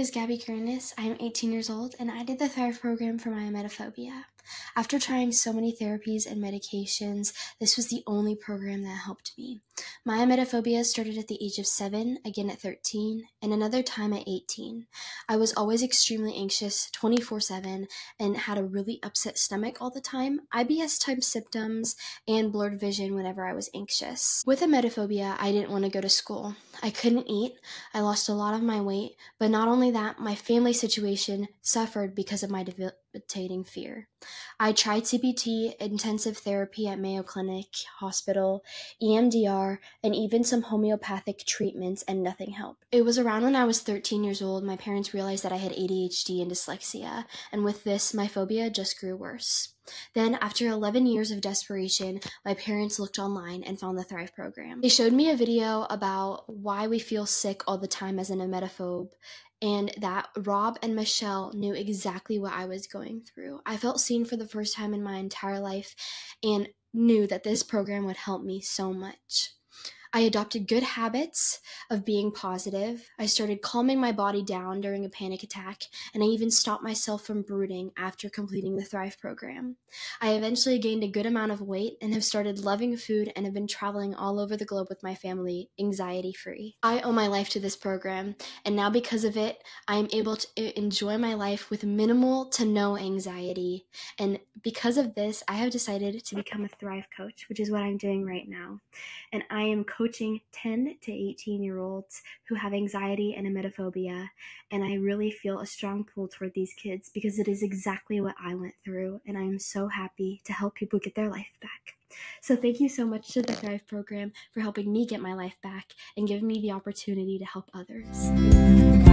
is Gabbie. I am 18 years old, and I did the Thrive program for my emetophobia. After trying so many therapies and medications, this was the only program that helped me. My emetophobia started at the age of 7, again at 13, and another time at 18. I was always extremely anxious 24/7 and had a really upset stomach all the time, IBS-type symptoms, and blurred vision whenever I was anxious. With emetophobia, I didn't want to go to school. I couldn't eat. I lost a lot of my weight, but not only that, my family situation suffered because of my debilitating fear. I tried CBT, intensive therapy at Mayo Clinic Hospital, EMDR, and even some homeopathic treatments, and nothing helped. It was around when I was 13 years old, my parents realized that I had ADHD and dyslexia, and with this, my phobia just grew worse. Then, after 11 years of desperation, my parents looked online and found the Thrive program. They showed me a video about why we feel sick all the time as an emetophobe, and that Rob and Michelle knew exactly what I was going through. I felt seen for the first time in my entire life and knew that this program would help me so much. I adopted good habits of being positive. I started calming my body down during a panic attack, and I even stopped myself from brooding after completing the Thrive program. I eventually gained a good amount of weight and have started loving food and have been traveling all over the globe with my family, anxiety-free. I owe my life to this program, and now because of it, I am able to enjoy my life with minimal to no anxiety. And because of this, I have decided to become a Thrive coach, which is what I'm doing right now. And I am coaching 10 to 18-year-olds who have anxiety and emetophobia, and I really feel a strong pull toward these kids because it is exactly what I went through, and I am so happy to help people get their life back. So thank you so much to the Thrive program for helping me get my life back and giving me the opportunity to help others.